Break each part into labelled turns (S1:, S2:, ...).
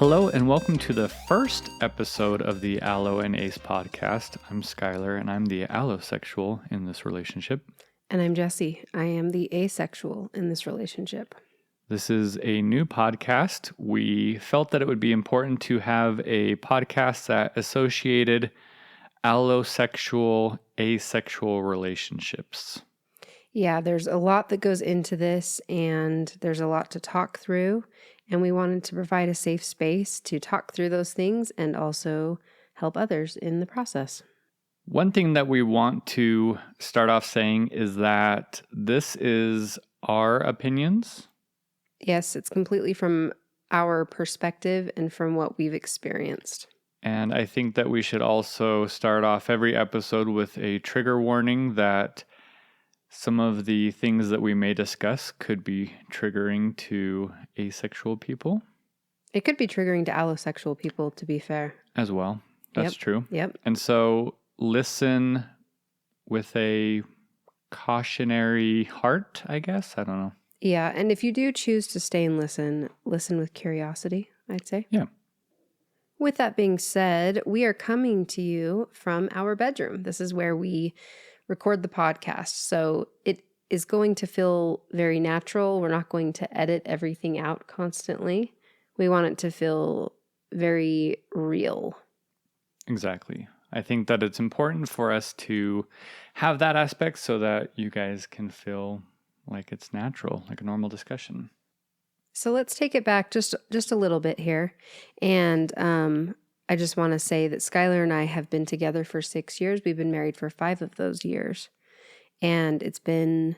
S1: Hello and welcome to the first episode of the Allo and Ace podcast. I'm Skylar and I'm the allosexual in this relationship.
S2: And I'm Jessie. I am the asexual in this relationship.
S1: This is a new podcast. We felt that it would be important to have a podcast that associated allosexual, asexual relationships.
S2: Yeah, there's a lot that goes into this and there's a lot to talk through. And we wanted to provide a safe space to talk through those things and also help others in the process.
S1: One thing that we want to start off saying is that this is our opinions.
S2: Yes, it's completely from our perspective and from what we've experienced.
S1: And I think that we should also start off every episode with a trigger warning that some of the things that we may discuss could be triggering to asexual people.
S2: It could be triggering to allosexual people, to be fair.
S1: As well. That's true.
S2: Yep.
S1: And so listen with a cautionary heart, I guess. I don't know.
S2: Yeah, and if you do choose to stay and listen with curiosity, I'd say.
S1: Yeah.
S2: With that being said, we are coming to you from our bedroom. This is where we record the podcast. So it is going to feel very natural. We're not going to edit everything out constantly. We want it to feel very real.
S1: Exactly. I think that it's important for us to have that aspect so that you guys can feel like it's natural, like a normal discussion.
S2: So let's take it back just a little bit here. And I just want to say that Skylar and I have been together for 6 years. We've been married for 5 of those years. And it's been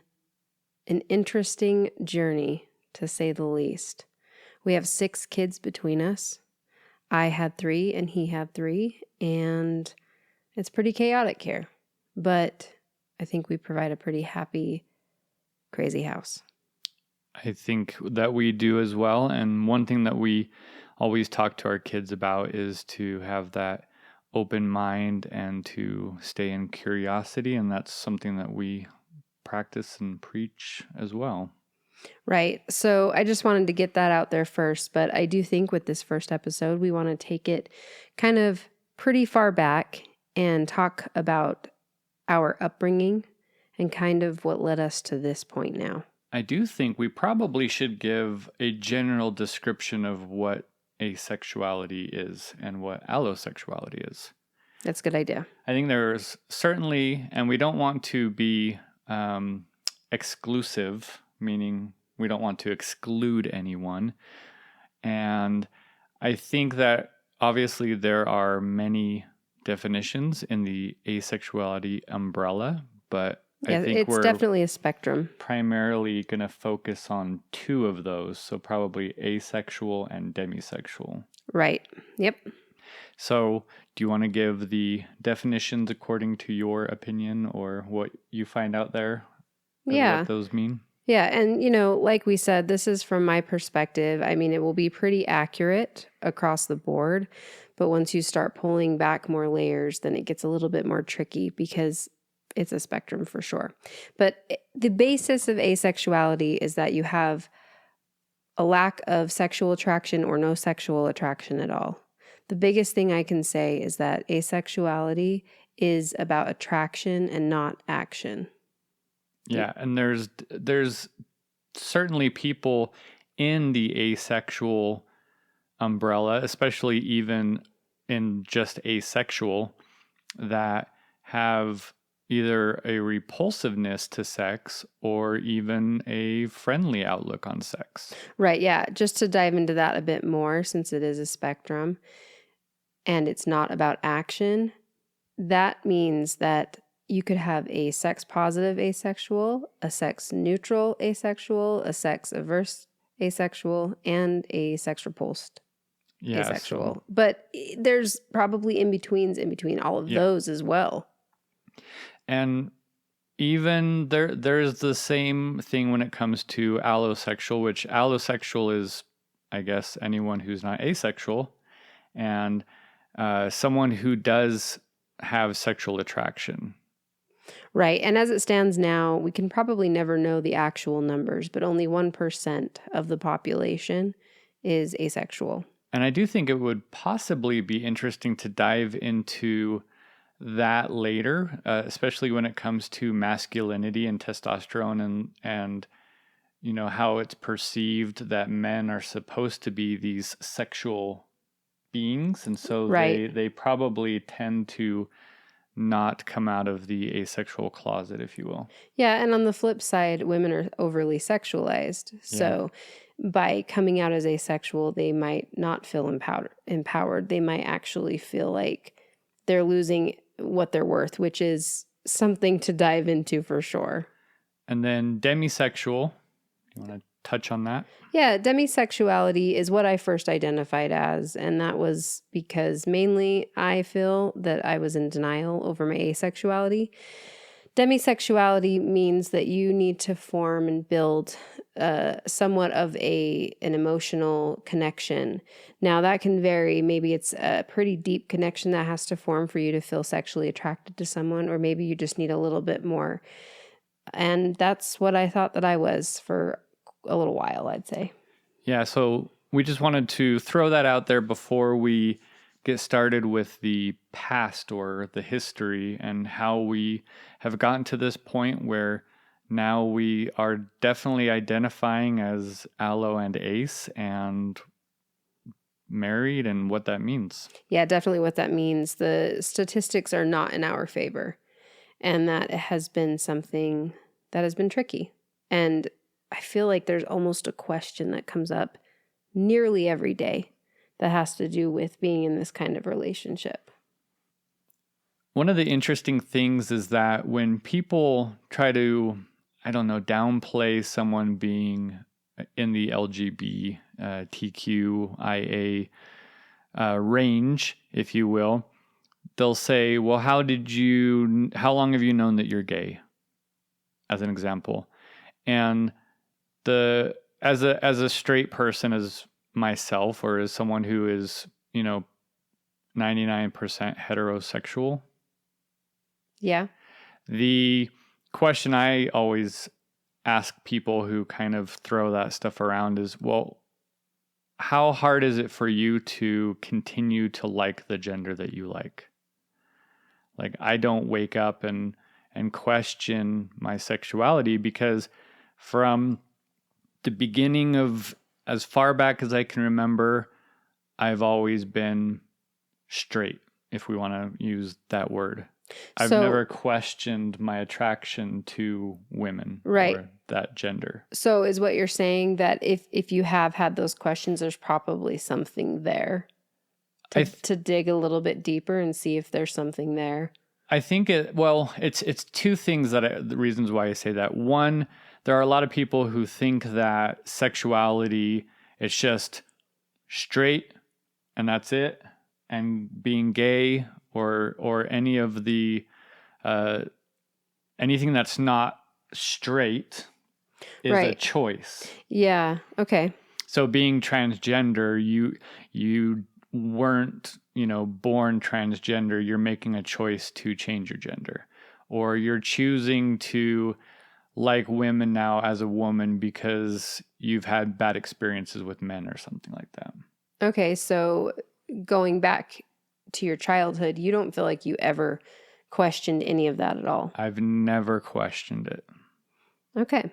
S2: an interesting journey, to say the least. We have 6 kids between us. I had 3 and he had 3. And it's pretty chaotic here. But I think we provide a pretty happy, crazy house.
S1: I think that we do as well. And one thing that we always talk to our kids about is to have that open mind and to stay in curiosity. And that's something that we practice and preach as well.
S2: Right. So I just wanted to get that out there first. But I do think with this first episode, we want to take it kind of pretty far back and talk about our upbringing and kind of what led us to this point now.
S1: I do think we probably should give a general description of what asexuality is and what allosexuality is.
S2: That's a good idea.
S1: I think there's certainly, and we don't want to be exclusive, meaning we don't want to exclude anyone. And I think that obviously there are many definitions in the asexuality umbrella, but
S2: Yeah,
S1: I think
S2: it's definitely a spectrum.
S1: Primarily going to focus on 2 of those, so probably asexual and demisexual.
S2: Right. Yep.
S1: So do you want to give the definitions according to your opinion or what you find out there?
S2: Yeah.
S1: What those mean?
S2: Yeah. And, like we said, this is from my perspective. I mean, it will be pretty accurate across the board. But once you start pulling back more layers, then it gets a little bit more tricky because it's a spectrum for sure. But the basis of asexuality is that you have a lack of sexual attraction or no sexual attraction at all. The biggest thing I can say is that asexuality is about attraction and not action.
S1: Yeah, and there's certainly people in the asexual umbrella, especially even in just asexual, that have either a repulsiveness to sex or even a friendly outlook on sex.
S2: Right, yeah. Just to dive into that a bit more, since it is a spectrum and it's not about action, that means that you could have a sex-positive asexual, a sex-neutral asexual, a sex-averse asexual, and a sex-repulsed asexual.
S1: So,
S2: but there's probably in-betweens in between all of those as well.
S1: And even there's the same thing when it comes to allosexual, which allosexual is, I guess, anyone who's not asexual, and someone who does have sexual attraction.
S2: Right. And as it stands now, we can probably never know the actual numbers, but only 1% of the population is asexual.
S1: And I do think it would possibly be interesting to dive into that later, especially when it comes to masculinity and testosterone and how it's perceived that men are supposed to be these sexual beings, and so
S2: Right.
S1: they probably tend to not come out of the asexual closet, if you will.
S2: Yeah, and on the flip side, women are overly sexualized. So by coming out as asexual, they might not feel empowered. They might actually feel like they're losing what they're worth, which is something to dive into for sure.
S1: And then demisexual, you want to touch on that?
S2: Yeah, demisexuality is what I first identified as, and that was because mainly I feel that I was in denial over my asexuality. Demisexuality means that you need to form and build somewhat of an emotional connection. Now, that can vary. Maybe it's a pretty deep connection that has to form for you to feel sexually attracted to someone, or maybe you just need a little bit more. And that's what I thought that I was for a little while, I'd say.
S1: Yeah, so we just wanted to throw that out there before we get started with the past or the history and how we have gotten to this point where now we are definitely identifying as Allo and Ace and married and what that means.
S2: Yeah, definitely what that means. The statistics are not in our favor, and that has been something that has been tricky. And I feel like there's almost a question that comes up nearly every day that has to do with being in this kind of relationship.
S1: One of the interesting things is that when people try to, downplay someone being in the LGBTQIA range, if you will, they'll say, well, how long have you known that you're gay? As an example. And as a straight person, as myself, or as someone who is, 99% heterosexual.
S2: Yeah.
S1: The question I always ask people who kind of throw that stuff around is, well, how hard is it for you to continue to like the gender that you like? Like, I don't wake up and question my sexuality because from the beginning of as far back as I can remember, I've always been straight, if we want to use that word. I've never questioned my attraction to women or that gender.
S2: So is what you're saying that if you have had those questions, there's probably something there to dig a little bit deeper and see if there's something there?
S1: I think it's two things the reasons why I say that. One, there are a lot of people who think that sexuality is just straight and that's it, and being gay or any of the anything that's not straight is a choice.
S2: Yeah. Okay.
S1: So being transgender, you weren't, born transgender. You're making a choice to change your gender, or you're choosing to like women now as a woman because you've had bad experiences with men or something like that.
S2: Okay. So going back to your childhood, you don't feel like you ever questioned any of that at all?
S1: I've never questioned it.
S2: Okay.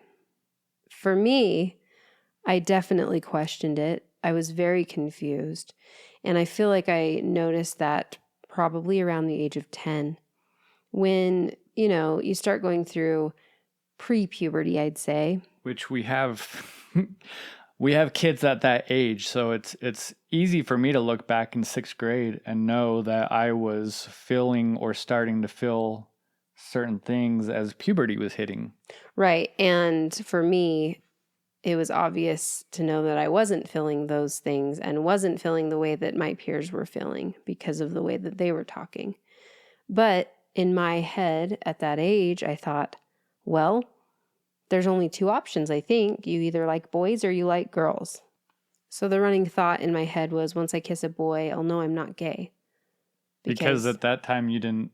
S2: For me, I definitely questioned it. I was very confused. And I feel like I noticed that probably around the age of 10 when, you start going through pre-puberty, I'd say.
S1: Which we have we have kids at that age, so it's easy for me to look back in 6th grade and know that I was feeling or starting to feel certain things as puberty was hitting.
S2: Right. And for me, it was obvious to know that I wasn't feeling those things and wasn't feeling the way that my peers were feeling because of the way that they were talking. But in my head at that age, I thought, well, there's only two options, I think. You either like boys or you like girls. So the running thought in my head was, once I kiss a boy, I'll know I'm not gay.
S1: Because at that time you didn't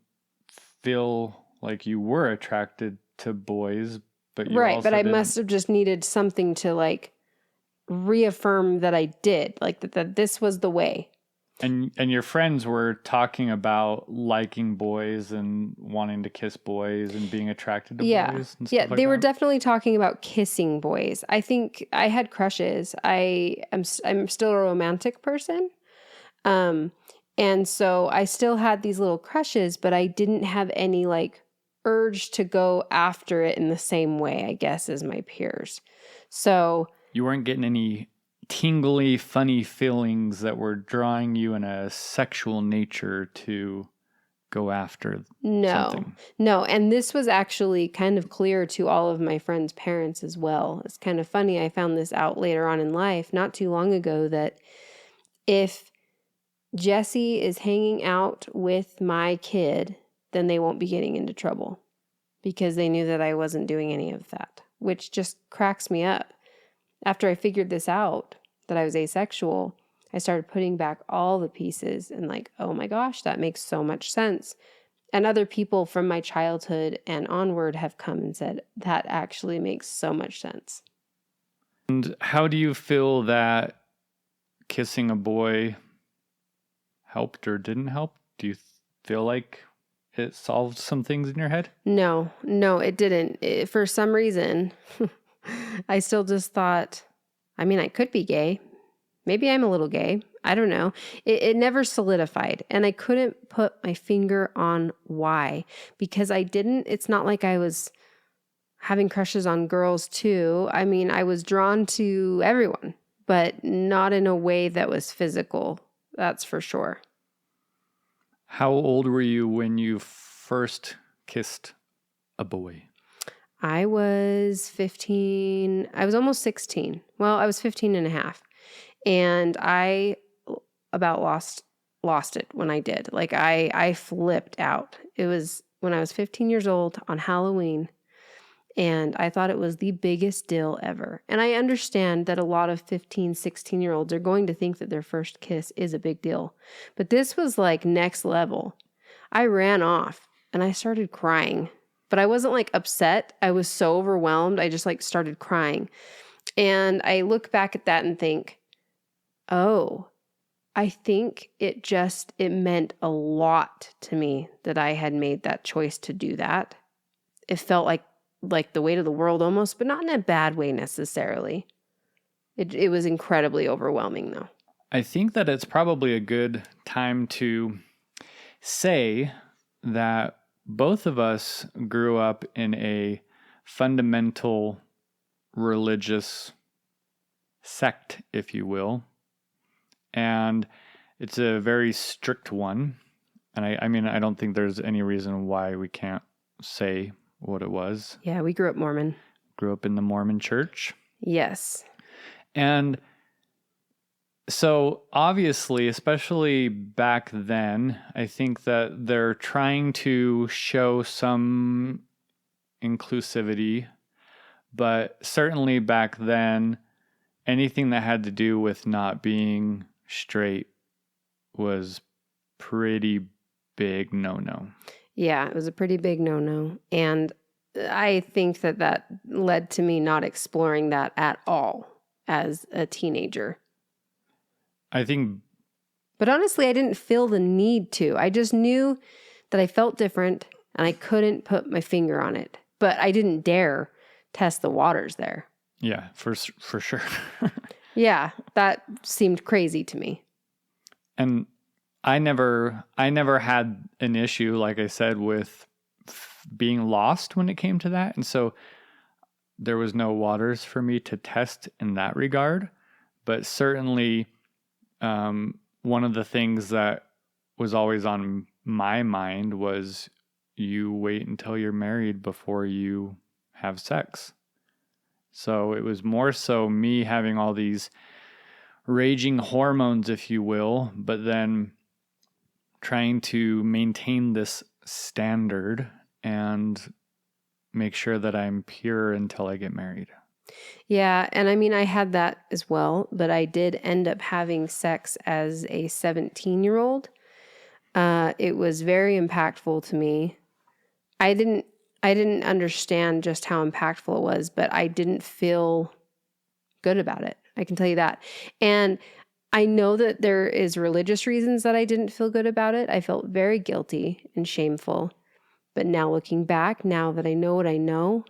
S1: feel like you were attracted to boys, but you
S2: but I must have just needed something to reaffirm that I did, like that this was the way.
S1: And your friends were talking about liking boys and wanting to kiss boys and being attracted to boys and
S2: Yeah,
S1: stuff like
S2: they were
S1: that.
S2: definitely talking about kissing boys. I think I had crushes. I'm still a romantic person. And so I still had these little crushes, but I didn't have any like urge to go after it in the same way, I guess, as my peers. So
S1: You weren't getting any tingly, funny feelings that were drawing you in a sexual nature to go after something.
S2: no. And this was actually kind of clear to all of my friends' parents as well. It's kind of funny. I found this out later on in life, not too long ago, that if Jesse is hanging out with my kid, then they won't be getting into trouble because they knew that I wasn't doing any of that, which just cracks me up. After I figured this out, that I was asexual, I started putting back all the pieces and like, oh my gosh, that makes so much sense. And other people from my childhood and onward have come and said, that actually makes so much sense.
S1: And how do you feel that kissing a boy helped or didn't help? Do you feel like it solved some things in your head?
S2: No, it didn't. For some reason, I still just thought, I mean, I could be gay. Maybe I'm a little gay. I don't know. It never solidified. And I couldn't put my finger on why. Because it's not like I was having crushes on girls too. I mean, I was drawn to everyone, but not in a way that was physical. That's for sure.
S1: How old were you when you first kissed a boy?
S2: I was 15. I was almost 16. Well, I was 15 and a half. And I about lost it when I did. Like I flipped out. It was when I was 15 years old on Halloween, and I thought it was the biggest deal ever. And I understand that a lot of 15, 16-year-olds are going to think that their first kiss is a big deal. But this was like next level. I ran off and I started crying. But I wasn't like upset. I was so overwhelmed. I just like started crying. And I look back at that and think, oh, I think it meant a lot to me that I had made that choice to do that. It felt like the weight of the world almost, but not in a bad way necessarily. It was incredibly overwhelming though.
S1: I think that it's probably a good time to say that both of us grew up in a fundamental religious sect, if you will. And it's a very strict one. And I mean, I don't think there's any reason why we can't say what it was.
S2: Yeah, we grew up Mormon.
S1: Grew up in the Mormon church.
S2: Yes.
S1: And so obviously, especially back then, I think that they're trying to show some inclusivity, but certainly back then, anything that had to do with not being straight was pretty big no-no.
S2: Yeah, it was a pretty big no-no. And I think that led to me not exploring that at all as a teenager.
S1: I think...
S2: But honestly, I didn't feel the need to. I just knew that I felt different and I couldn't put my finger on it. But I didn't dare test the waters there.
S1: Yeah, for sure.
S2: Yeah, that seemed crazy to me.
S1: And I never had an issue, like I said, with being lost when it came to that. And so there was no waters for me to test in that regard. But certainly one of the things that was always on my mind was you wait until you're married before you have sex. So it was more so me having all these raging hormones, if you will, but then trying to maintain this standard and make sure that I'm pure until I get married.
S2: Yeah, and I mean, I had that as well, but I did end up having sex as a 17-year-old. It was very impactful to me. I didn't understand just how impactful it was, but I didn't feel good about it. I can tell you that. And I know that there is religious reasons that I didn't feel good about it. I felt very guilty and shameful. But now looking back, now that I know what I know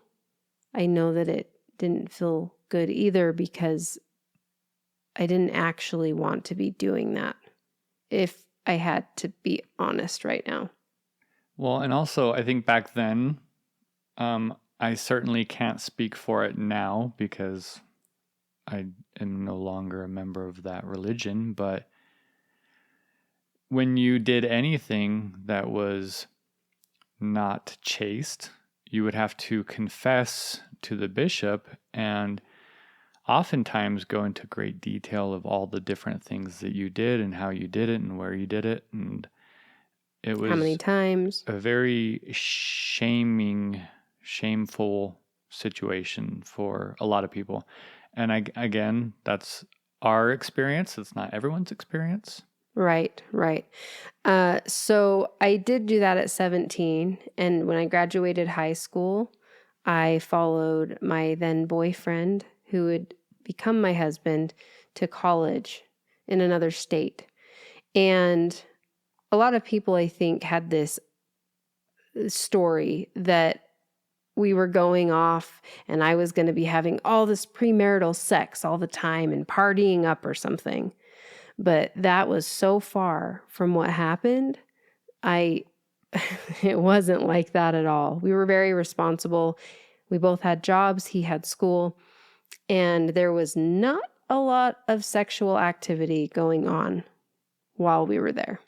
S2: that it didn't feel good either, because I didn't actually want to be doing that, if I had to be honest right now.
S1: Well, and also I think back then, I certainly can't speak for it now because I am no longer a member of that religion, but when you did anything that was not chaste, you would have to confess to the bishop and oftentimes go into great detail of all the different things that you did and how you did it and where you did it. And it
S2: How many
S1: was
S2: times?
S1: a very shameful situation for a lot of people. And again, that's our experience. It's not everyone's experience.
S2: Right. So I did do that at 17. And when I graduated high school, I followed my then boyfriend, who would become my husband, to college in another state. And a lot of people, I think, had this story that we were going off and I was going to be having all this premarital sex all the time and partying up or something. But that was so far from what happened. It wasn't like that at all. We were very responsible. We both had jobs. He had school. And there was not a lot of sexual activity going on while we were there.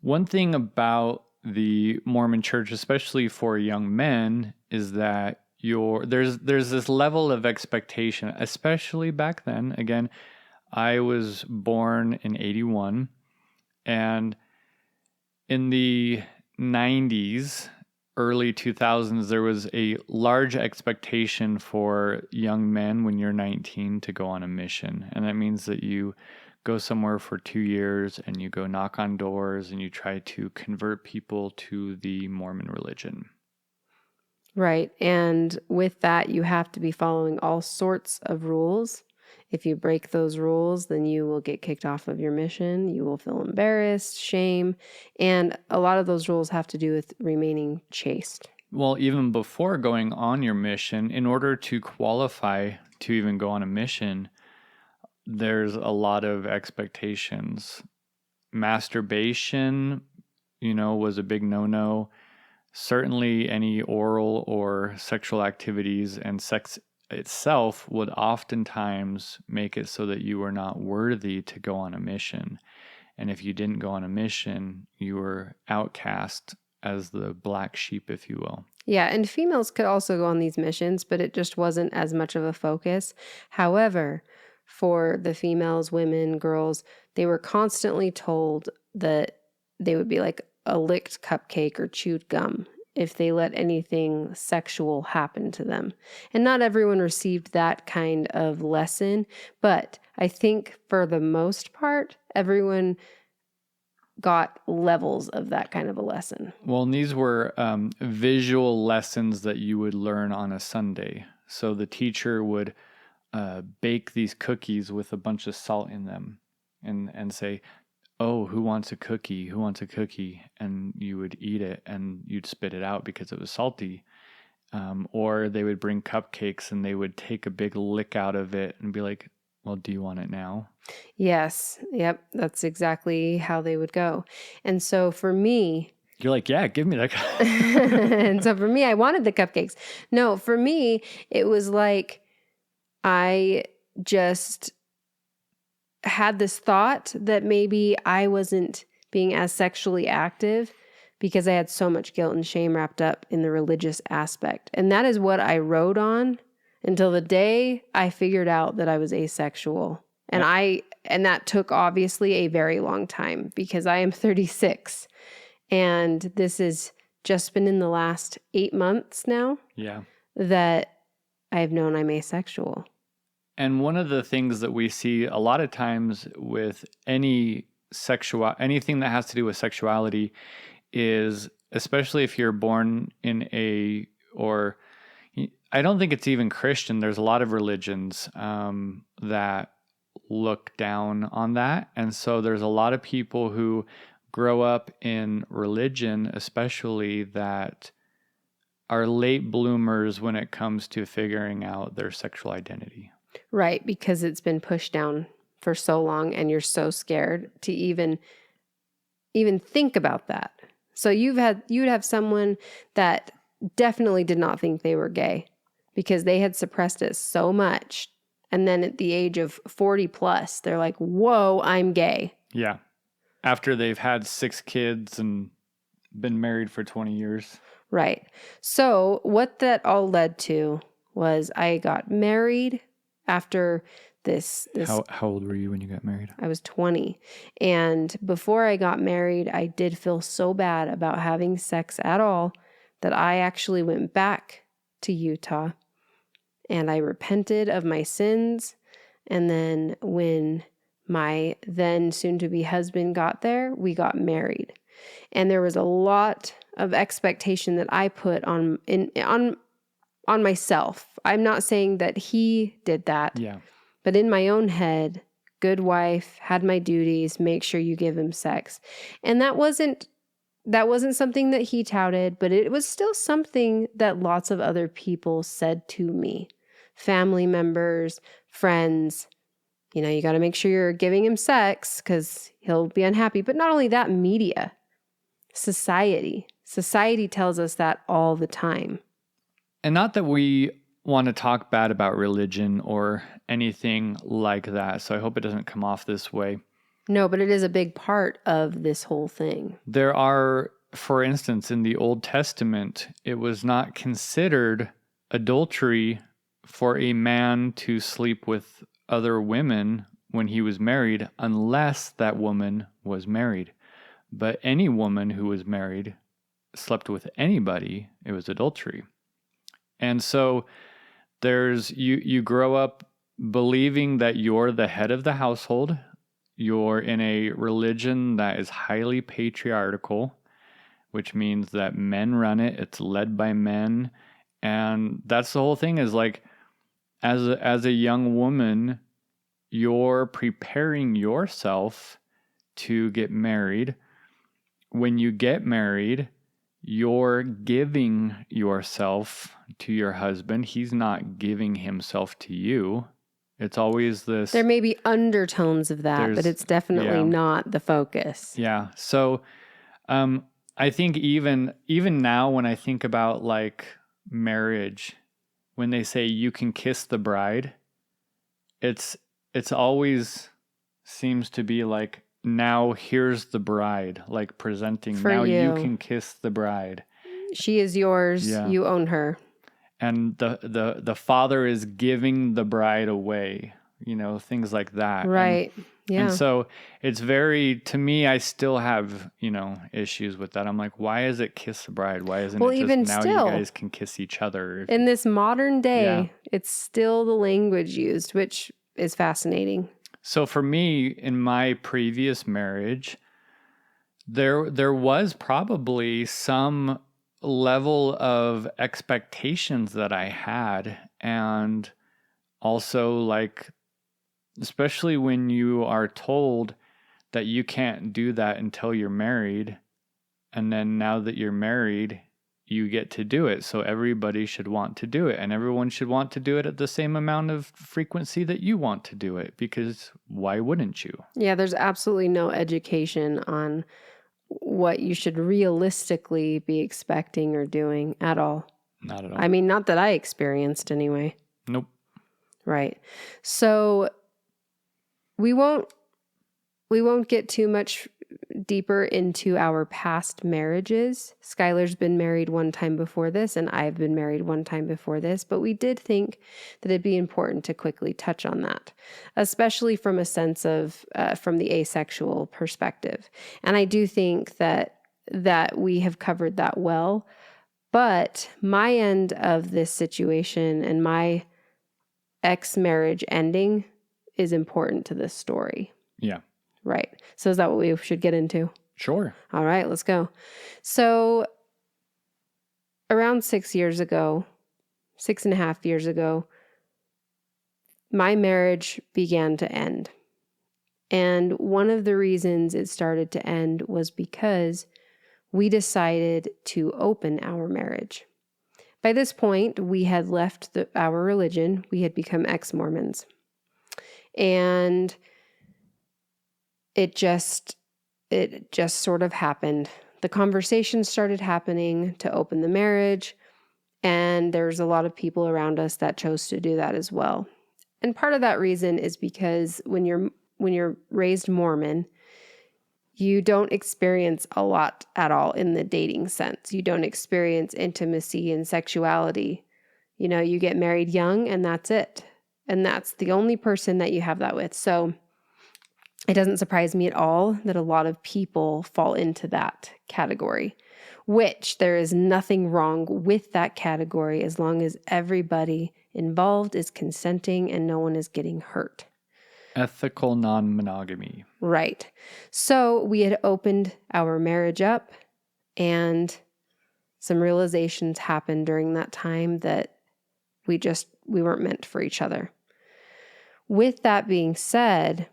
S1: One thing about the Mormon church, especially for young men, is that there's this level of expectation, especially back then. Again, I was born in 81, and in the 90s, early 2000s, there was a large expectation for young men when you're 19 to go on a mission. And that means that you go somewhere for 2 years and you go knock on doors and you try to convert people to the Mormon religion.
S2: Right. And with that, you have to be following all sorts of rules. If you break those rules, then you will get kicked off of your mission. You will feel embarrassed, shame. And a lot of those rules have to do with remaining chaste.
S1: Well, even before going on your mission, in order to qualify to even go on a mission, there's a lot of expectations. Masturbation, was a big no-no. Certainly any oral or sexual activities and sex itself would oftentimes make it so that you were not worthy to go on a mission. And if you didn't go on a mission, you were outcast as the black sheep, if you will.
S2: Yeah, and females could also go on these missions, but it just wasn't as much of a focus. However, for the females, women, girls, they were constantly told that they would be like a licked cupcake or chewed gum if they let anything sexual happen to them. And not everyone received that kind of lesson, but I think for the most part, everyone got levels of that kind of a lesson.
S1: Well, and these were visual lessons that you would learn on a Sunday. So the teacher would bake these cookies with a bunch of salt in them and say, "Oh, who wants a cookie? Who wants a cookie?" And you would eat it and you'd spit it out because it was salty. Or they would bring cupcakes and they would take a big lick out of it and be like, "Well, do you want it now?"
S2: Yes. Yep. That's exactly how they would go. And so for me,
S1: you're like, "Yeah, give me that."
S2: And so for me, I wanted the cupcakes. No, for me, it was like I just had this thought that maybe I wasn't being as sexually active because I had so much guilt and shame wrapped up in the religious aspect. And that is what I rode on until the day I figured out that I was asexual. And that took obviously a very long time because I am 36 and this has just been in the last 8 months now.
S1: Yeah.
S2: That I've known I'm asexual.
S1: And one of the things that we see a lot of times with anything that has to do with sexuality is, especially if you're born in or I don't think it's even Christian. There's a lot of religions that look down on that. And so there's a lot of people who grow up in religion, especially, that are late bloomers when it comes to figuring out their sexual identity.
S2: Right, because it's been pushed down for so long and you're so scared to even think about that. So you'd have someone that definitely did not think they were gay because they had suppressed it so much. And then at the age of 40 plus, they're like, whoa, I'm gay.
S1: Yeah. After they've had 6 kids and been married for 20 years.
S2: Right. So what that all led to was I got married after this.
S1: How old were you when you got married?
S2: I was 20. And before I got married, I did feel so bad about having sex at all that I actually went back to Utah and I repented of my sins. And then when my then soon-to-be husband got there, we got married. And there was a lot of expectation that I put on myself. I'm not saying that he did that.
S1: Yeah.
S2: But in my own head, good wife, had my duties, make sure you give him sex. And that wasn't something that he touted, but it was still something that lots of other people said to me. Family members, friends, you got to make sure you're giving him sex because he'll be unhappy. But not only that, media, society tells us that all the time.
S1: And not that we want to talk bad about religion or anything like that. So I hope it doesn't come off this way.
S2: No, but it is a big part of this whole thing.
S1: There are, for instance, in the Old Testament, it was not considered adultery for a man to sleep with other women when he was married, unless that woman was married. But any woman who was married slept with anybody, it was adultery. And so you grow up believing that you're the head of the household. You're in a religion that is highly patriarchal, which means that men run it. It's led by men. And that's the whole thing, is like, as a young woman, you're preparing yourself to get married. When you get married, you're giving yourself to your husband. He's not giving himself to you. It's always this.
S2: There may be undertones of that, but it's definitely not the focus.
S1: Yeah. So I think even now, when I think about like marriage, when they say you can kiss the bride, it's always seems to be like, now here's the bride, like presenting.
S2: For
S1: now
S2: you
S1: can kiss the bride.
S2: She is yours. Yeah. You own her.
S1: And the father is giving the bride away, things like that.
S2: Right.
S1: And so it's very, to me, I still have, issues with that. I'm like, why is it kiss the bride? Why isn't it just
S2: even
S1: now
S2: still,
S1: you guys can kiss each other?
S2: In this modern day, it's still the language used, which is fascinating.
S1: So for me, in my previous marriage, there was probably some level of expectations that I had, and also like, especially when you are told that you can't do that until you're married, and then now that you're married, you get to do it. So everybody should want to do it, and everyone should want to do it at the same amount of frequency that you want to do it, because why wouldn't you?
S2: Yeah, there's absolutely no education on what you should realistically be expecting or doing at all.
S1: Not at all.
S2: I mean, not that I experienced anyway.
S1: Nope.
S2: Right. So we won't get too much deeper into our past marriages. Skylar's been married one time before this, and I've been married one time before this, but we did think that it'd be important to quickly touch on that, especially from a sense of, from the asexual perspective. And I do think that we have covered that well, but my end of this situation and my ex-marriage ending is important to this story.
S1: Yeah.
S2: Right. So is that what we should get into?
S1: Sure.
S2: All right, let's go. So around 6.5 years ago, my marriage began to end. And one of the reasons it started to end was because we decided to open our marriage. By this point, we had left our religion. We had become ex-Mormons. And it just sort of happened. The conversation started happening to open the marriage, and there's a lot of people around us that chose to do that as well. And part of that reason is because when you're raised Mormon, you don't experience a lot at all in the dating sense. You don't experience intimacy and sexuality. You know, you get married young and that's it. And that's the only person that you have that with. So it doesn't surprise me at all that a lot of people fall into that category, which there is nothing wrong with that category as long as everybody involved is consenting and no one is getting hurt.
S1: Ethical non-monogamy.
S2: Right. So we had opened our marriage up, and some realizations happened during that time that we weren't meant for each other. With that being said,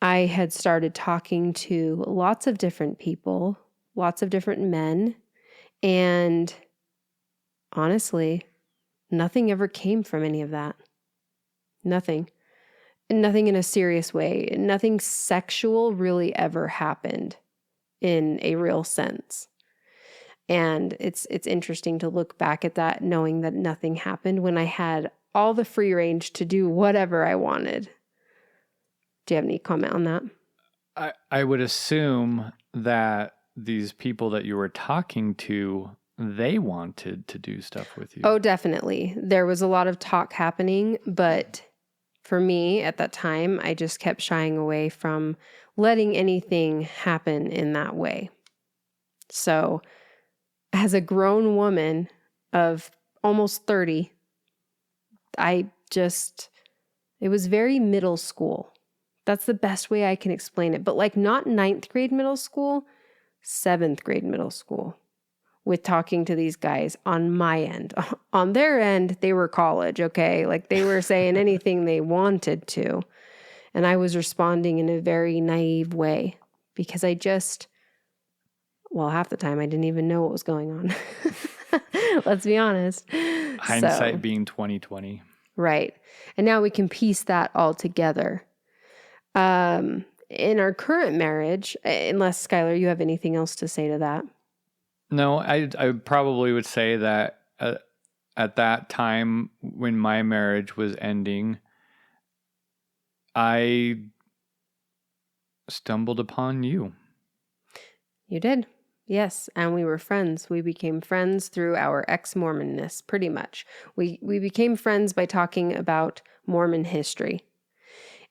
S2: I had started talking to lots of different people, lots of different men, and honestly, nothing ever came from any of that. Nothing. Nothing in a serious way. Nothing sexual really ever happened in a real sense. And it's interesting to look back at that knowing that nothing happened when I had all the free range to do whatever I wanted. Do you have any comment on that?
S1: I would assume that these people that you were talking to, they wanted to do stuff with you.
S2: Oh, definitely. There was a lot of talk happening, but for me at that time, I just kept shying away from letting anything happen in that way. So as a grown woman of almost 30, it was very middle school. That's the best way I can explain it. But like not 9th grade middle school, 7th grade middle school with talking to these guys on my end. On their end, they were college, okay? Like they were saying anything they wanted to. And I was responding in a very naive way because half the time I didn't even know what was going on. Let's be honest.
S1: Hindsight being 2020.
S2: Right. And now we can piece that all together. In our current marriage, unless Skylar, you have anything else to say to that?
S1: No, I probably would say that at that time when my marriage was ending, I stumbled upon you.
S2: You did. Yes, and we were friends. We became friends through our ex-Mormonness, pretty much. We became friends by talking about Mormon history.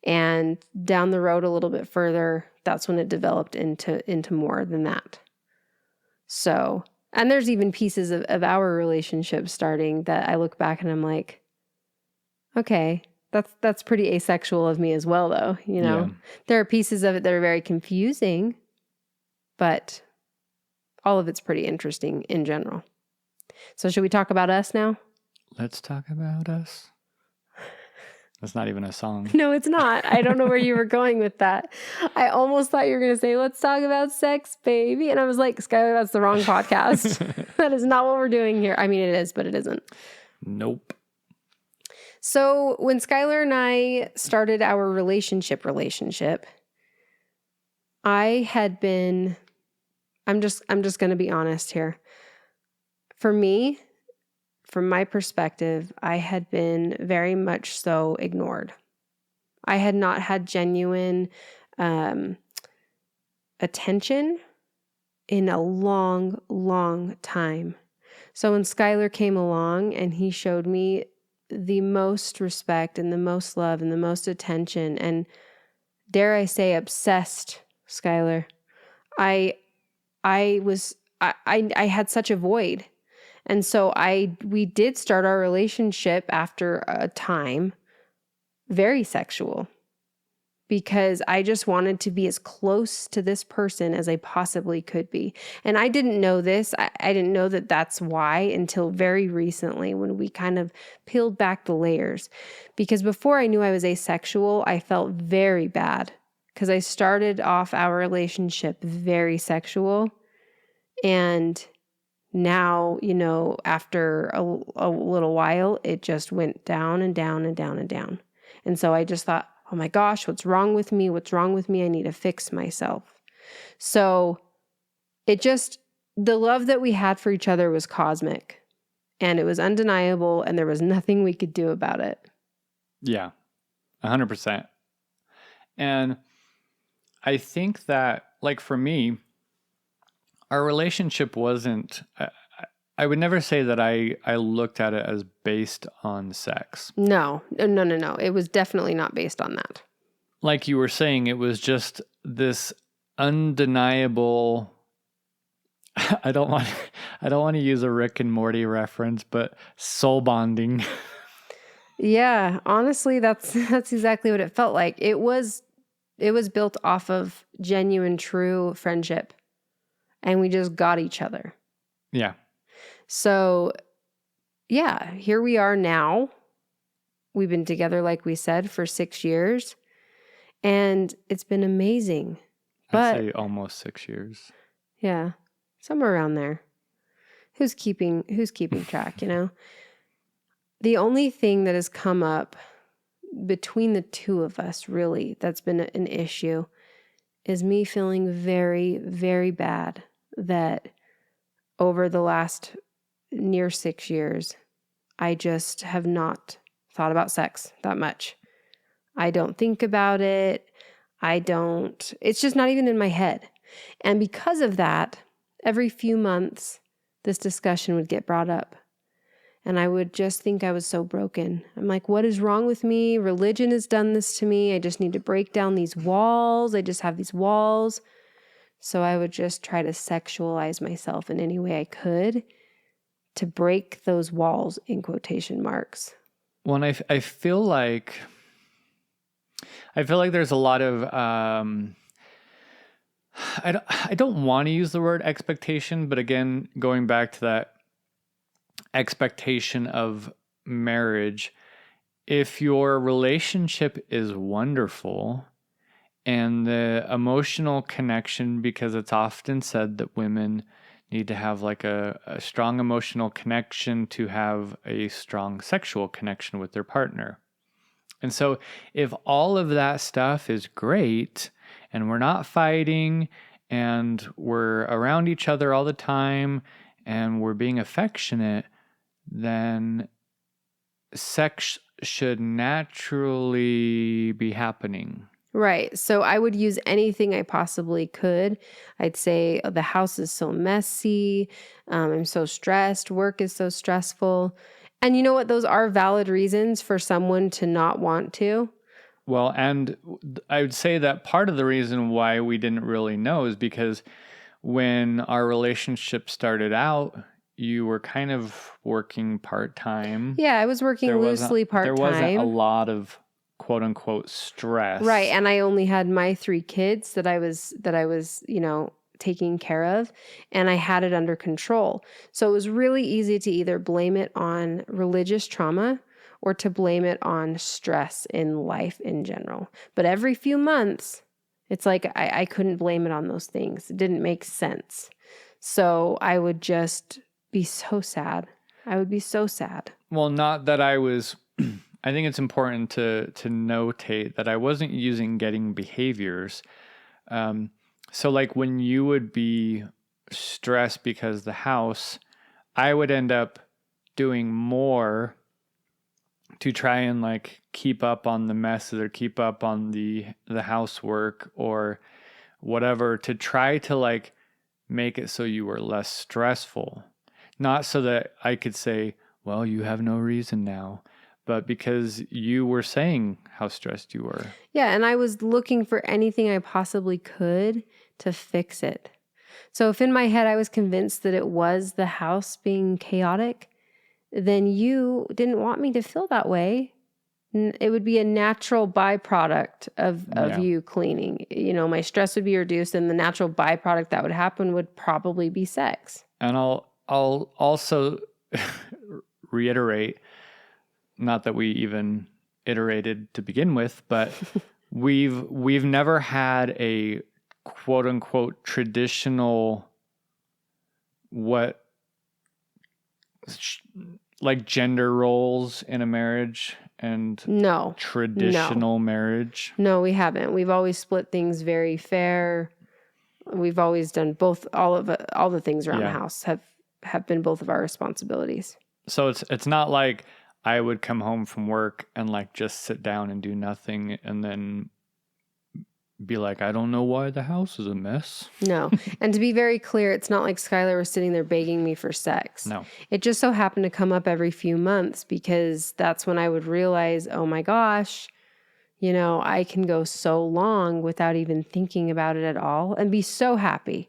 S2: And down the road a little bit further, that's when it developed into more than that. So, and there's even pieces of our relationship starting that I look back and I'm like, okay, that's pretty asexual of me as well, though. You know,
S1: Yeah.
S2: There are pieces of it that are very confusing, but all of it's pretty interesting in general. So should we talk about us now?
S1: Let's talk about us. That's not even a song.
S2: No, it's not. I don't know where you were going with that. I almost thought you were going to say, let's talk about sex, baby. And I was like, Skylar, that's the wrong podcast. That is not what we're doing here. I mean, it is, but it isn't.
S1: Nope.
S2: So when Skylar and I started our relationship, I had been, I'm just going to be honest here. For me, from my perspective, I had been very much so ignored. I had not had genuine attention in a long, long time. So when Skylar came along and he showed me the most respect and the most love and the most attention and, dare I say, obsessed, Skylar, I had such a void. And so we did start our relationship after a time very sexual. because I just wanted to be as close to this person as I possibly could be. And I didn't know this. I didn't know that that's why until very recently when we kind of peeled back the layers. Because before I knew I was asexual, I felt very bad because I started off our relationship very sexual. And now, after a little while, it just went down and down and down and down. And so I just thought, oh my gosh, what's wrong with me? What's wrong with me? I need to fix myself. So the love that we had for each other was cosmic and it was undeniable and there was nothing we could do about it.
S1: Yeah, 100%. And I think that, like for me, our relationship wasn't, I would never say that I looked at it as based on sex.
S2: No. It was definitely not based on that.
S1: Like you were saying, it was just this undeniable, I don't want to use a Rick and Morty reference, but soul bonding.
S2: Yeah, honestly, that's exactly what it felt like. It was built off of genuine, true friendship. And we just got each other.
S1: Yeah.
S2: So, yeah, here we are now. We've been together, like we said, for 6 years. And it's been amazing.
S1: I'd say almost 6 years.
S2: Yeah, somewhere around there. Who's keeping track, The only thing that has come up between the two of us, really, that's been an issue is me feeling very, very bad that over the last near 6 years, I just have not thought about sex that much. I don't think about it. It's just not even in my head. And because of that, every few months, this discussion would get brought up. And I would just think I was so broken. I'm like, what is wrong with me? Religion has done this to me. I just need to break down these walls. I just have these walls. So I would just try to sexualize myself in any way I could to break those walls in quotation marks.
S1: Well, and I feel like there's a lot of I don't want to use the word expectation, but again, going back to that expectation of marriage, if your relationship is wonderful and the emotional connection, because it's often said that women need to have like a strong emotional connection to have a strong sexual connection with their partner. And so if all of that stuff is great and we're not fighting and we're around each other all the time and we're being affectionate, then sex should naturally be happening.
S2: Right. So I would use anything I possibly could. I'd say the house is so messy. I'm so stressed. Work is so stressful. And you know what? Those are valid reasons for someone to not want to.
S1: Well, and I would say that part of the reason why we didn't really know is because when our relationship started out, you were kind of working part-time.
S2: Yeah, I was working loosely part-time.
S1: There wasn't a lot of quote unquote stress.
S2: Right. And I only had my 3 kids that I was, taking care of, and I had it under control. So it was really easy to either blame it on religious trauma or to blame it on stress in life in general. But every few months, it's like I couldn't blame it on those things. It didn't make sense. So I would just be so sad. I would be so sad.
S1: Well, not that I was... I think it's important to notate that I wasn't using getting behaviors. So like when you would be stressed because the house, I would end up doing more to try and like keep up on the messes or keep up on the housework or whatever, to try to like make it so you were less stressful. Not so that I could say, well, you have no reason now, but because you were saying how stressed you were.
S2: Yeah, and I was looking for anything I possibly could to fix it. So if in my head I was convinced that it was the house being chaotic, then you didn't want me to feel that way. It would be a natural byproduct of
S1: Yeah.
S2: you cleaning. My stress would be reduced, and the natural byproduct that would happen would probably be sex.
S1: And I'll also reiterate, not that we even iterated to begin with, but we've never had a quote unquote traditional like gender roles in a marriage and
S2: No.
S1: traditional marriage.
S2: No, we haven't. We've always split things very fair. We've always done both. All the things around the house have been both of our responsibilities.
S1: So it's not like I would come home from work and like just sit down and do nothing and then be like, I don't know why the house is a mess.
S2: No. And to be very clear, it's not like Skylar was sitting there begging me for sex.
S1: No.
S2: It just so happened to come up every few months because that's when I would realize, oh my gosh, I can go so long without even thinking about it at all and be so happy.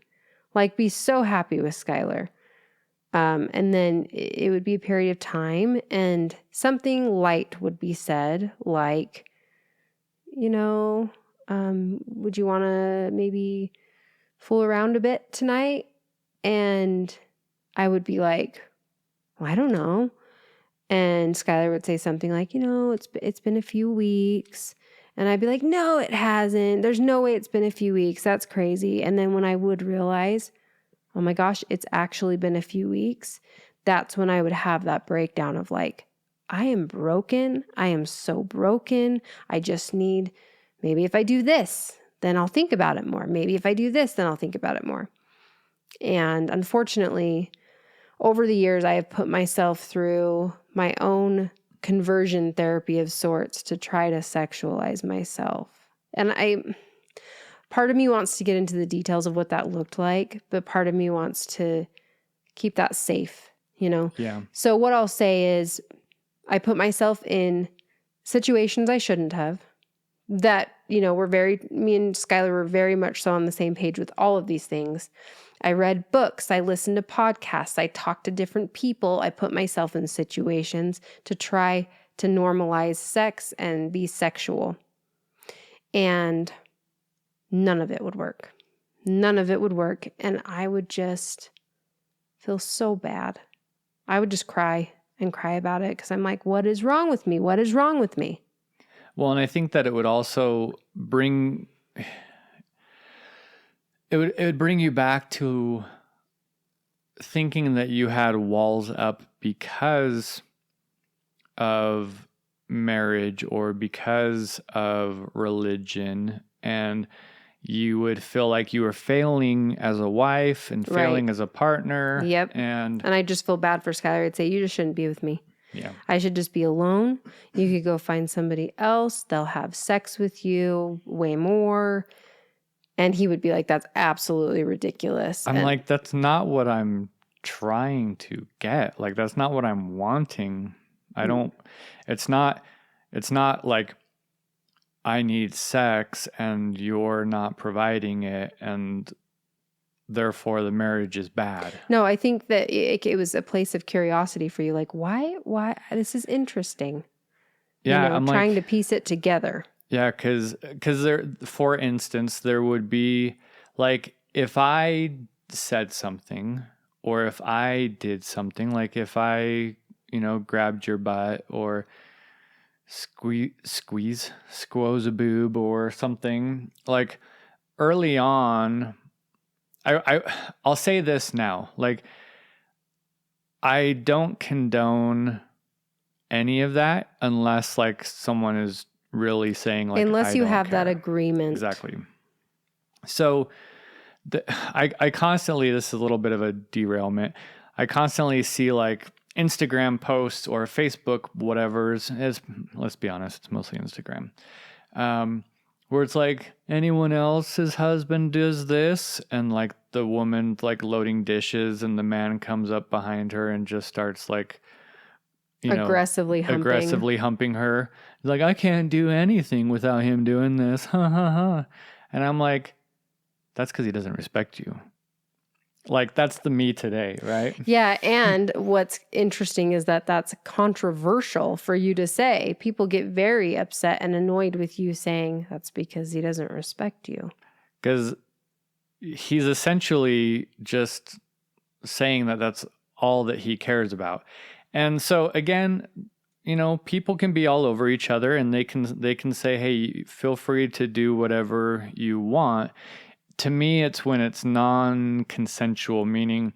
S2: Like, be so happy with Skylar. And then it would be a period of time and something light would be said, like, would you want to maybe fool around a bit tonight? And I would be like, well, I don't know. And Skylar would say something like, it's been a few weeks. And I'd be like, no, it hasn't. There's no way it's been a few weeks. That's crazy. And then when I would realize, oh my gosh, it's actually been a few weeks, that's when I would have that breakdown of like, I am broken. I am so broken. I just need, maybe if I do this, then I'll think about it more. Maybe if I do this, then I'll think about it more. And unfortunately, over the years, I have put myself through my own conversion therapy of sorts to try to sexualize myself. And part of me wants to get into the details of what that looked like, but part of me wants to keep that safe,
S1: Yeah.
S2: So what I'll say is I put myself in situations I shouldn't have that, me and Skylar were very much so on the same page with all of these things. I read books, I listened to podcasts, I talked to different people, I put myself in situations to try to normalize sex and be sexual. And none of it would work. None of it would work. And I would just feel so bad. I would just cry and cry about it because I'm like, what is wrong with me? What is wrong with me?
S1: Well, and I think that it would also bring you back to thinking that you had walls up because of marriage or because of religion, and you would feel like you were failing as a wife and failing as a partner.
S2: Yep.
S1: And
S2: I just feel bad for Skylar. I'd say, you just shouldn't be with me.
S1: Yeah.
S2: I should just be alone. You could go find somebody else. They'll have sex with you way more. And he would be like, that's absolutely ridiculous.
S1: I'm like, that's not what I'm trying to get. Like, that's not what I'm wanting. It's not like I need sex and you're not providing it and therefore the marriage is bad.
S2: No, I think that it was a place of curiosity for you. Like, why, this is interesting.
S1: Yeah. I'm
S2: trying
S1: like,
S2: to piece it together.
S1: Yeah. Cause there, for instance, there would be like, if I said something or if I did something, like if I, grabbed your butt or squoze a boob or something, like early on, I'll say this now, like I don't condone any of that unless like someone is really saying like,
S2: unless you have
S1: care.
S2: that agreement.
S1: Exactly. So I constantly, this is a little bit of a derailment. I constantly see like Instagram posts or Facebook, whatever's, let's be honest, it's mostly Instagram. Where it's like anyone else's husband does this and like the woman like loading dishes and the man comes up behind her and just starts like,
S2: aggressively
S1: humping her. Like, I can't do anything without him doing this. Ha ha ha. And I'm like, that's because he doesn't respect you. Like, that's the me today, right?
S2: Yeah, and what's interesting is that that's controversial for you to say. People get very upset and annoyed with you saying that's because he doesn't respect you.
S1: Because he's essentially just saying that that's all that he cares about. And so again, people can be all over each other, and they can say, hey, feel free to do whatever you want. To me, it's when it's non-consensual, meaning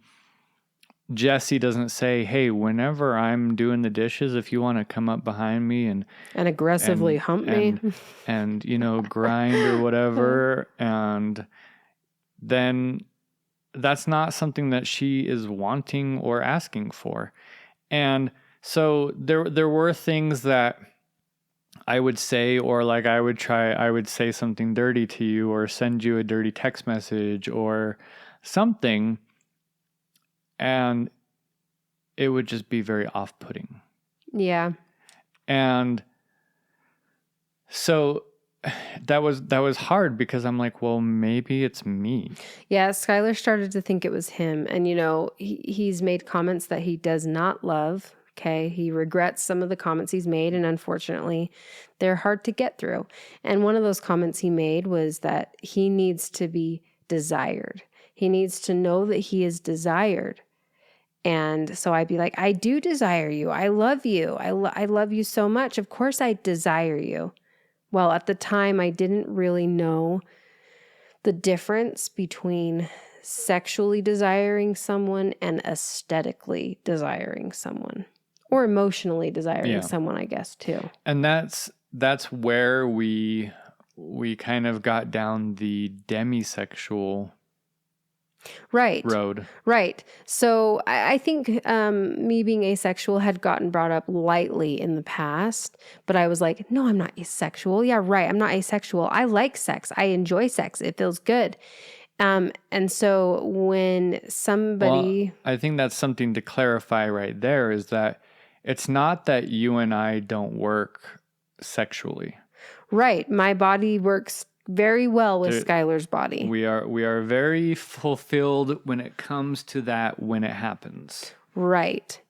S1: Jesse doesn't say, hey, whenever I'm doing the dishes, if you want to come up behind me and
S2: aggressively hump me
S1: and grind or whatever, and then that's not something that she is wanting or asking for. And so there were things that I would say, or like I would say something dirty to you or send you a dirty text message or something, and it would just be very off-putting.
S2: Yeah.
S1: And so that was hard because I'm like, well, maybe it's me.
S2: Yeah, Skylar started to think it was him. And, he's made comments that he does not love. Okay. He regrets some of the comments he's made. And unfortunately, they're hard to get through. And one of those comments he made was that he needs to be desired. He needs to know that he is desired. And so I'd be like, I do desire you. I love you. I love you so much. Of course I desire you. Well, at the time, I didn't really know the difference between sexually desiring someone and aesthetically desiring someone, or emotionally desiring someone, I guess, too.
S1: And that's where we kind of got down the demisexual road.
S2: Right. So I think me being asexual had gotten brought up lightly in the past, but I was like, no, I'm not asexual. Yeah, right. I'm not asexual. I like sex. I enjoy sex. It feels good. And so when somebody...
S1: Well, I think that's something to clarify right there, is that it's not that you and I don't work sexually.
S2: Right. My body works very well with Skylar's body.
S1: We are very fulfilled when it comes to that when it happens.
S2: Right.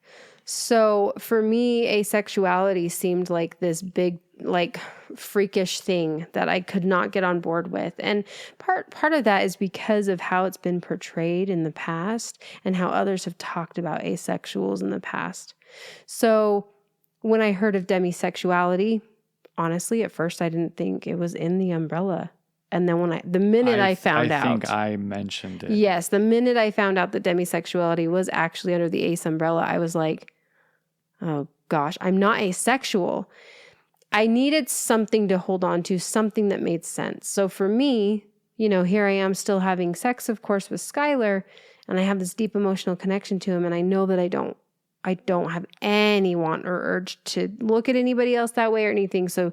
S2: So for me, asexuality seemed like this big, like freakish thing that I could not get on board with. And part of that is because of how it's been portrayed in the past and how others have talked about asexuals in the past. So when I heard of demisexuality, honestly, at first I didn't think it was in the umbrella. And then the minute I found out.
S1: I think I mentioned it.
S2: Yes, the minute I found out that demisexuality was actually under the ace umbrella, I was like, oh gosh, I'm not asexual. I needed something to hold on to, something that made sense. So for me, here I am still having sex, of course, with Skylar, and I have this deep emotional connection to him, and I know that I don't have any want or urge to look at anybody else that way or anything. So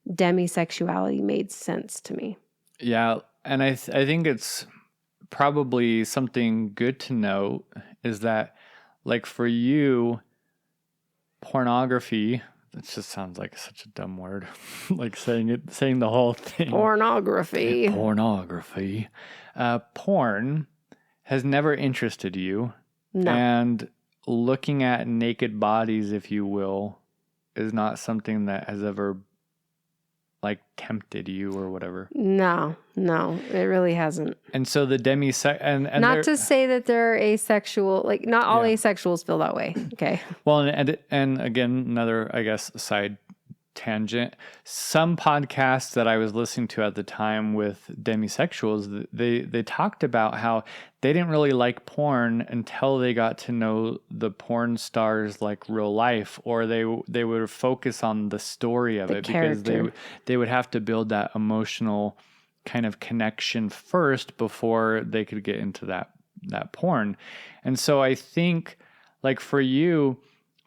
S2: demisexuality made sense to me.
S1: Yeah, and I think it's probably something good to note is that, like, for you, pornography, that just sounds like such a dumb word, like saying the whole thing.
S2: Pornography.
S1: Porn has never interested you.
S2: No.
S1: And looking at naked bodies, if you will, is not something that has ever like tempted you or whatever.
S2: No, it really hasn't.
S1: And so the and
S2: not to say that they're asexual, like not all asexuals feel that way. Okay.
S1: Well, and again, another, I guess, side tangent. Some podcasts that I was listening to at the time with demisexuals, they talked about how they didn't really like porn until they got to know the porn stars like real life, or they would focus on the story of it
S2: character.
S1: Because they would have to build that emotional kind of connection first before they could get into that porn. And so I think, like, for you,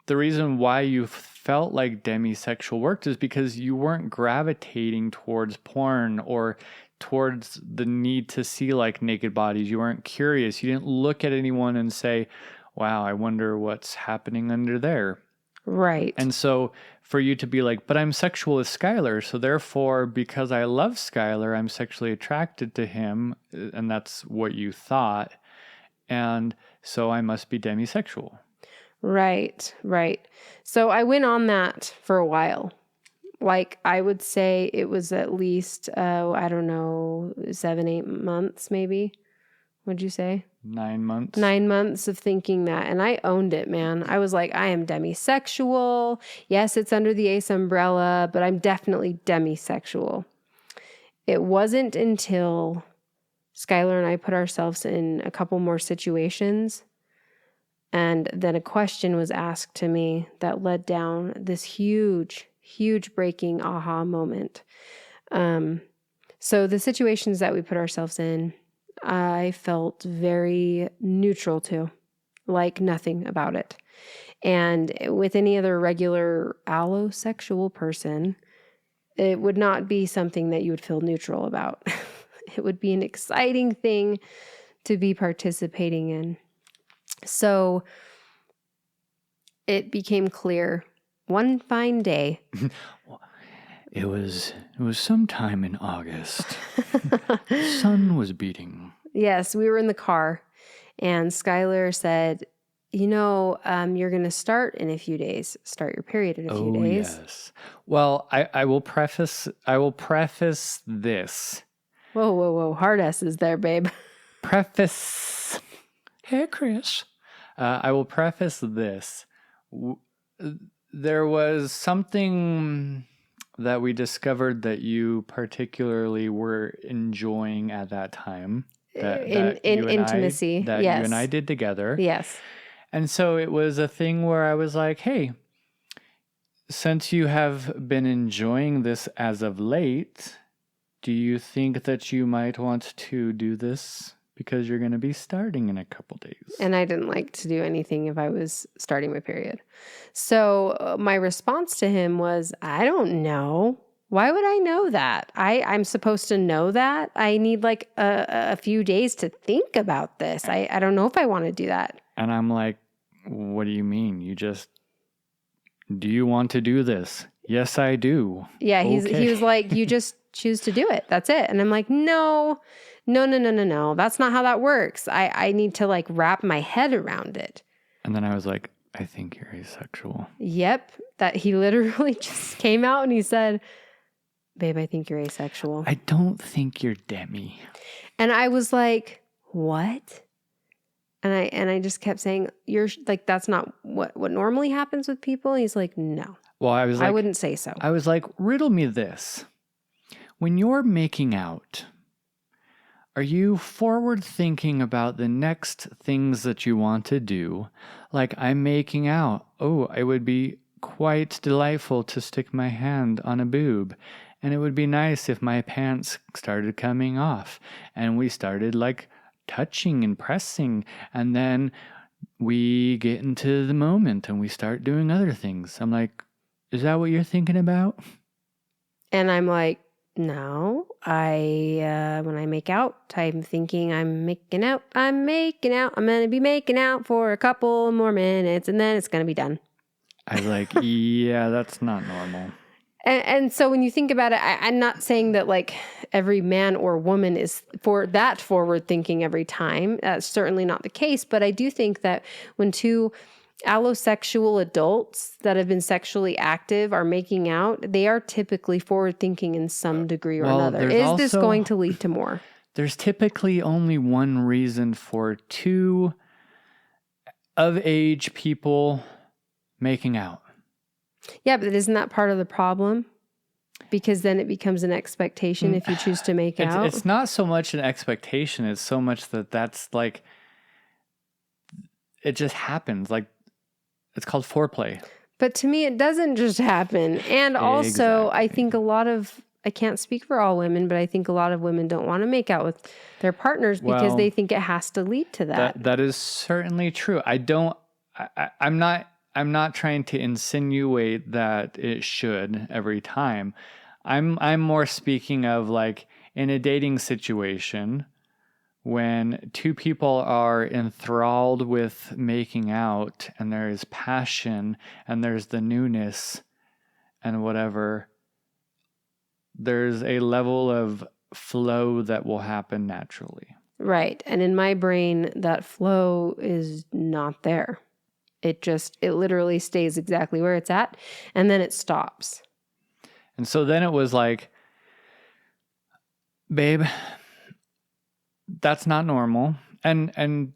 S1: the reason why you felt like demisexual worked is because you weren't gravitating towards porn or towards the need to see like naked bodies. You weren't curious. You didn't look at anyone and say, wow, I wonder what's happening under there.
S2: Right.
S1: And so for you to be like, but I'm sexual with Skylar, so therefore, because I love Skylar, I'm sexually attracted to him, and that's what you thought. and so I must be demisexual.
S2: Right, right. So I went on that for a while. Like, I would say it was at least, I don't know, 7, 8 months maybe. What'd you say?
S1: 9 months.
S2: 9 months of thinking that. And I owned it, man. I was like, I am demisexual. Yes, it's under the Ace umbrella, but I'm definitely demisexual. It wasn't until Skylar and I put ourselves in a couple more situations, and then a question was asked to me that led down this huge, huge breaking aha moment. So the situations that we put ourselves in, I felt very neutral to, like nothing about it. And with any other regular allosexual person, it would not be something that you would feel neutral about. It would be an exciting thing to be participating in. So it became clear one fine day.
S1: It was sometime in August. The sun was beating.
S2: Yes, we were in the car, and Skylar said, you're going to start in a few days. Start your period in a few days.
S1: Yes. Well, I will preface this.
S2: Whoa. Hard S's there, babe.
S1: Preface. Hey, Chris. I will preface this. There was something that we discovered that you particularly were enjoying at that time.
S2: In intimacy.
S1: That
S2: yes.
S1: you and I did together.
S2: Yes.
S1: And so it was a thing where I was like, hey, since you have been enjoying this as of late, do you think that you might want to do this? Because you're going to be starting in a couple days.
S2: And I didn't like to do anything if I was starting my period. So my response to him was, I don't know. Why would I know that? I'm supposed to know that. I need like a few days to think about this. I don't know if I want to do that.
S1: And I'm like, what do you mean? Do you want to do this? Yes, I do.
S2: Yeah, he was like, you just choose to do it. That's it. And I'm like, no. That's not how that works. I need to like wrap my head around it.
S1: And then I was like, I think you're asexual.
S2: Yep. That he literally just came out and he said, babe, I think you're asexual.
S1: I don't think you're demi.
S2: And I was like, what? And I just kept saying, you're like, that's not what normally happens with people. And he's like, no.
S1: Well, I
S2: wouldn't say so.
S1: I was like, riddle me this. When you're making out, are you forward thinking about the next things that you want to do? Like, I'm making out. Oh, it would be quite delightful to stick my hand on a boob. And it would be nice if my pants started coming off. And we started like touching and pressing. And then we get into the moment and we start doing other things. I'm like, is that what you're thinking about?
S2: And I'm like, no, when I make out, I'm thinking I'm making out. I'm going to be making out for a couple more minutes and then it's going to be done.
S1: I was like, yeah, that's not normal.
S2: And so when you think about it, I'm not saying that like every man or woman is for that forward thinking every time. That's certainly not the case. But I do think that when two allosexual adults that have been sexually active are making out, they are typically forward thinking in some degree or another. Is this going to lead to more?
S1: There's typically only one reason for two of age people making out.
S2: Yeah, but isn't that part of the problem? Because then it becomes an expectation if you choose to make out.
S1: It's not so much an expectation. It's so much that's like, it just happens. Like, it's called foreplay.
S2: But to me, it doesn't just happen. And also,
S1: Exactly.
S2: I think I can't speak for all women, but I think a lot of women don't want to make out with their partners because they think it has to lead to that.
S1: That is certainly true. I'm not trying to insinuate that it should every time. I'm more speaking of like in a dating situation when two people are enthralled with making out and there is passion and there's the newness and whatever, there's a level of flow that will happen naturally.
S2: Right. And in my brain, that flow is not there. It literally stays exactly where it's at, and then it stops.
S1: And so then it was like, babe, that's not normal. And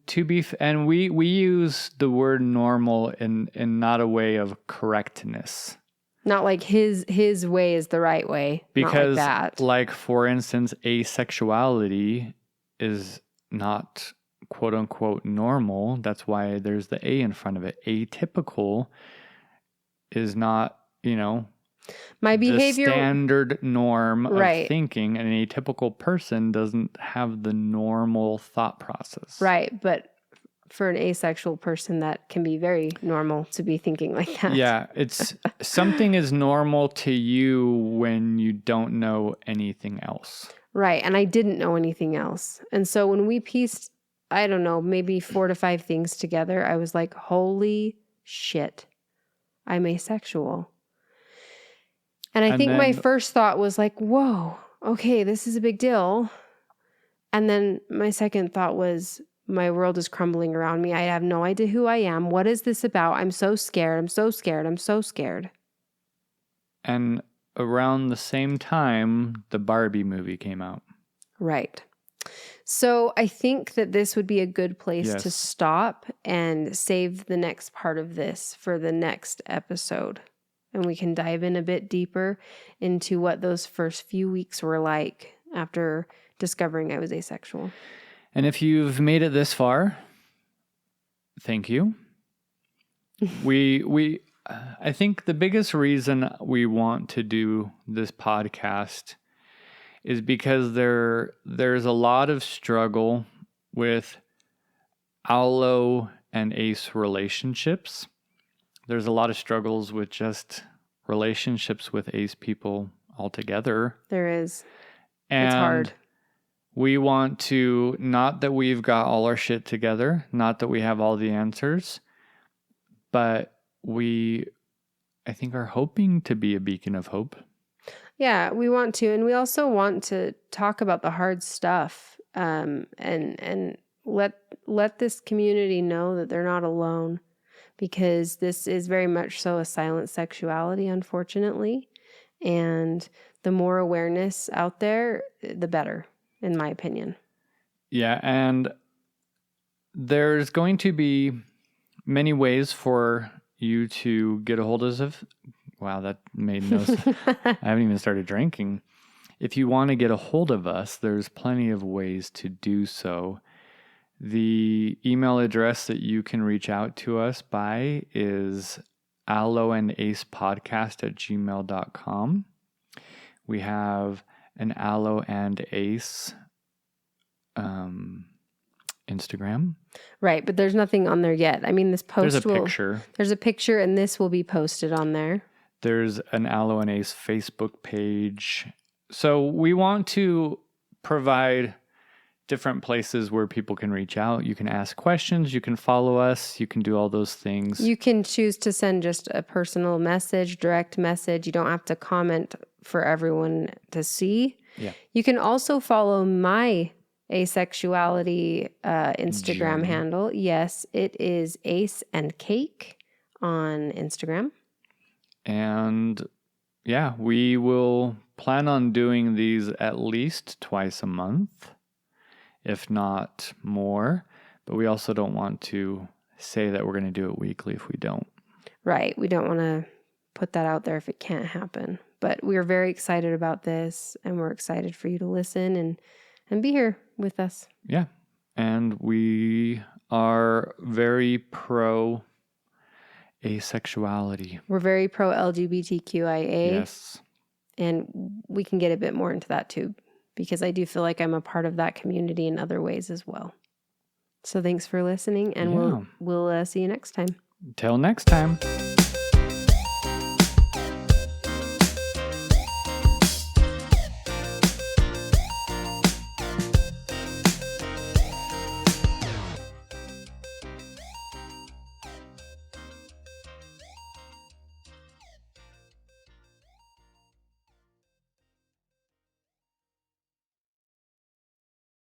S1: we use the word normal in not a way of correctness.
S2: Not like his way is the right way.
S1: Because,
S2: not like that.
S1: Like, for instance, asexuality is not quote unquote normal. That's why there's the A in front of it. Atypical is not,
S2: my behavior,
S1: the standard norm
S2: right.
S1: of thinking. An atypical person doesn't have the normal thought process.
S2: Right. But for an asexual person, that can be very normal to be thinking like that.
S1: Yeah. It's something is normal to you when you don't know anything else.
S2: Right. And I didn't know anything else. And so when we pieced, I don't know, maybe 4 to 5 things together, I was like, holy shit, I'm asexual. And I think my first thought was like, whoa, okay, this is a big deal. And then my second thought was, my world is crumbling around me. I have no idea who I am. What is this about? I'm so scared. I'm so scared. I'm so scared.
S1: And around the same time, the Barbie movie came out.
S2: Right. So I think that this would be a good place to stop and save the next part of this for the next episode. And we can dive in a bit deeper into what those first few weeks were like after discovering I was asexual.
S1: And if you've made it this far, thank you. I think the biggest reason we want to do this podcast is because there's a lot of struggle with Allo and Ace relationships. There's a lot of struggles with just relationships with Ace people altogether.
S2: There is.
S1: And
S2: it's hard.
S1: We want to, not that we've got all our shit together, not that we have all the answers, but I think, are hoping to be a beacon of hope.
S2: Yeah, we want to. And we also want to talk about the hard stuff and let this community know that they're not alone, because this is very much so a silent sexuality, unfortunately. And the more awareness out there, the better, in my opinion.
S1: Yeah, and there's going to be many ways for you to get a hold of us. Wow, that made no sense. I haven't even started drinking. If you want to get a hold of us, there's plenty of ways to do so. The email address that you can reach out to us by is alloandacepodcast@gmail.com. We have an Allo and Ace Instagram.
S2: Right, but there's nothing on there yet. I mean, this post
S1: There's a picture.
S2: There's a picture, and this will be posted on there.
S1: There's an Allo and Ace Facebook page. So we want to provide different places where people can reach out. You can ask questions, you can follow us, you can do all those things.
S2: You can choose to send just a personal message, direct message. You don't have to comment for everyone to see.
S1: Yeah.
S2: You can also follow my asexuality Instagram handle. Yes, it is Ace and Cake on Instagram.
S1: And yeah, we will plan on doing these at least twice a month, if not more. But we also don't want to say that we're going to do it weekly if we don't.
S2: Right. We don't want to put that out there if it can't happen. But we're very excited about this, and we're excited for you to listen and be here with us.
S1: Yeah. And we are very pro asexuality.
S2: We're very pro LGBTQIA.
S1: Yes.
S2: And we can get a bit more into that too, because I do feel like I'm a part of that community in other ways as well. So thanks for listening, and we'll see you next time.
S1: Till next time.